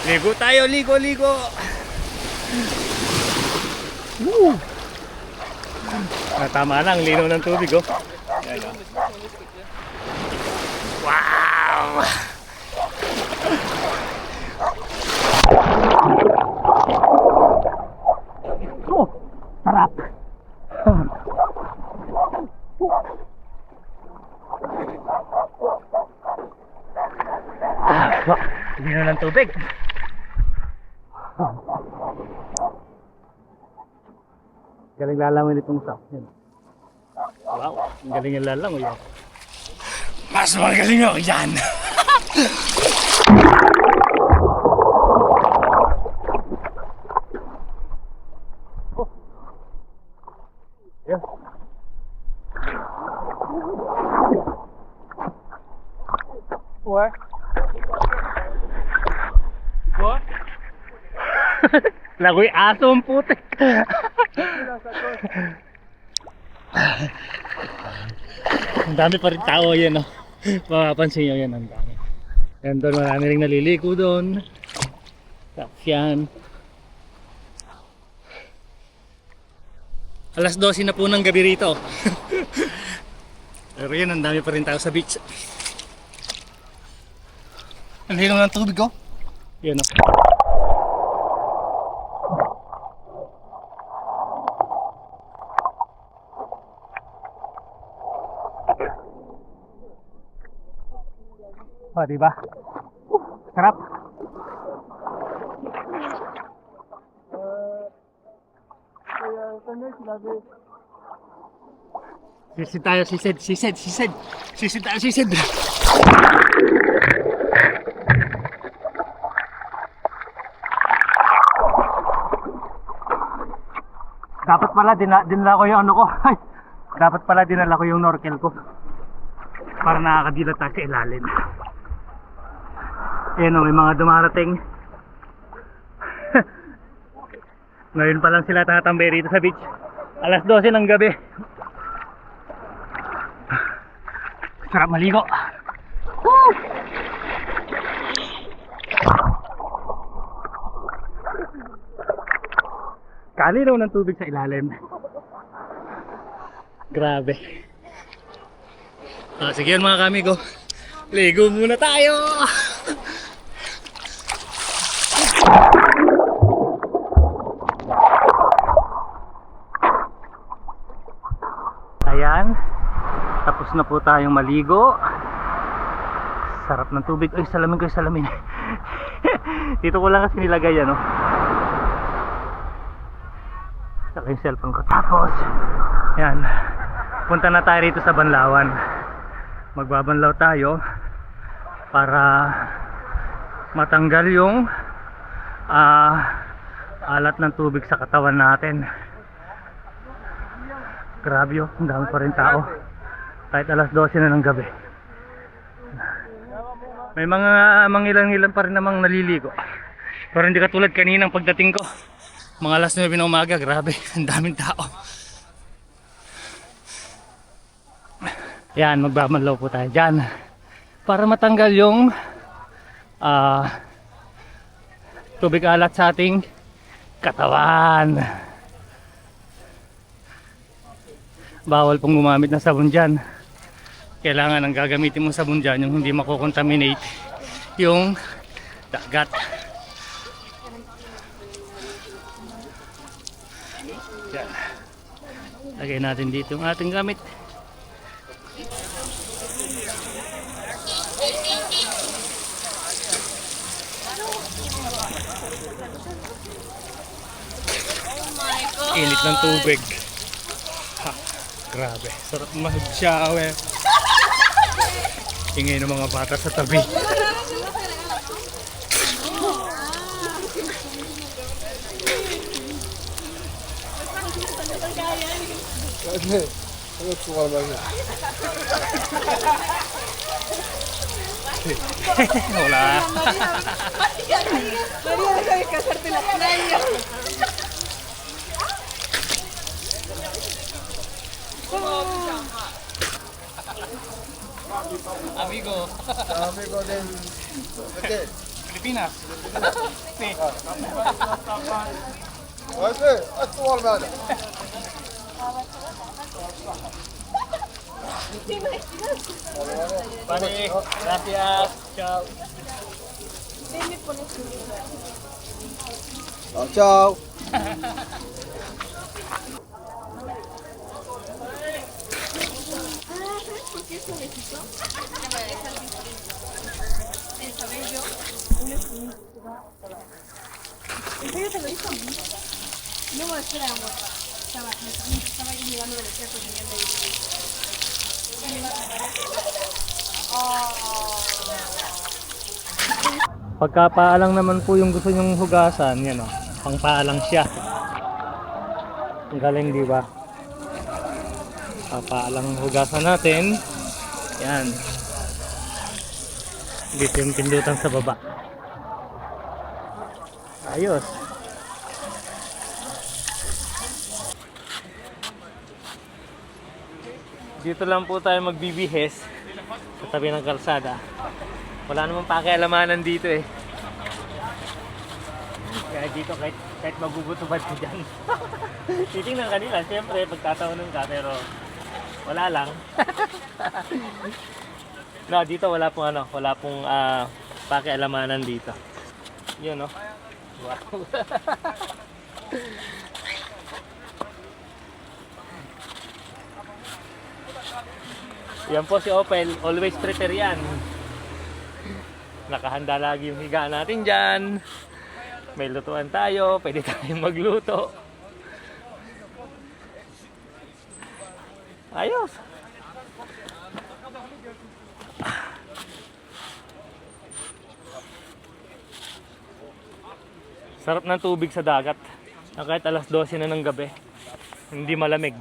Ligo tayo, ligo. Woo! Tama lang, linaw ng tubig oh. Yan, oh. Wow! Oh, sarap. Linaw ng tubig. Galing lalangoy itong sa. Wow, ang galing yung lalangoy. Mas magaling ako yan. Oh. Yeah. What? What? Lagoy aso ang putik. Ang dami pa rin tao yan oh. Mapapansin nyo yan, ang dami. Yan doon, marami rin naliligo doon. Tapos yan. Alas 12 na po ng gabi rito. Pero yan, ang dami pa rin tao sa beach. Ang linaw ng tubig oh. Yan oh. Oh, diba? Sarap. Sisid tayo, sisid. Sisid tayo, sisid. Dapat pala dinala ko yung ano ko. Dapat pala dinala ko yung norkel ko. Para nakakadilat tayo sa ilalim. Ayan o, may mga dumarating. Ngayon pa lang sila tatambay rito sa beach. Alas 12 ng gabi. Sarap maligo. Woo! Kalinaw ng tubig sa ilalim. Grabe. Sige yan mga kamigo. Ligo muna tayo. Ayan. Tapos na po tayong maligo. Sarap ng tubig. Ay, salamin ko yung salamin. Dito ko lang kasi nilagay yan, no? Saka yung cellphone ko. Tapos, yan. Punta na tayo rito sa Banlawan. Magbabanlaw tayo para matanggal yung alat ng tubig sa katawan natin. Grabe oh, ang dami pa rin tao kahit alas 12 na ng gabi. May mga mangilan-ngilan pa rin namang naliligo, pero hindi katulad kaninang pagdating ko mga alas 9 na umaga. Grabe, ang daming tao. Yan, magbabanlaw po tayo dyan para matanggal yung tubig alat sa ating katawan. Bawal pong gumamit ng sabon dyan. Kailangan ang gagamitin mo sabon dyan yung hindi makokontaminate yung dagat. Yan. Lagay natin dito yung ating gamit. Init ng tubig. Ha, grabe. Sarap mag-shower. Ingay ng mga bata sa tabi. Hola. Amigo. Amigo din. Okay. Pilipinas. Sí. الصور ماذا؟ Vale, gracias. Ciao. Ciao. ¿Sabes por qué eso me quitó? El cabello, ¿en serio te lo hizo? No, espera, amor. Estaba ahí mirando del espejo y me Pagkapaalang naman po yung gusto nyong hugasan, yan o. Pangpaalang siya. Ang galing, di ba? Papaalang hugasan natin. Yan. Dito yung pindutan sa baba. Ayos. Dito lang po tayo magbibihes sa tabi ng kalsada. Wala namang pakialamanan dito eh. Kaya dito kahit magugutubad ka dyan. Titingnan kanila, siyempre pagtatawanan ka pero wala lang. No, dito wala pong pakialamanan dito. Yun no. Wow. Yan po si Opel, always prepare yan. Nakahanda lagi yung higa natin dyan. May lutuan tayo, pwede tayong magluto. Ayos. Sarap ng tubig sa dagat. Kahit alas 12 na ng gabi, hindi malamig.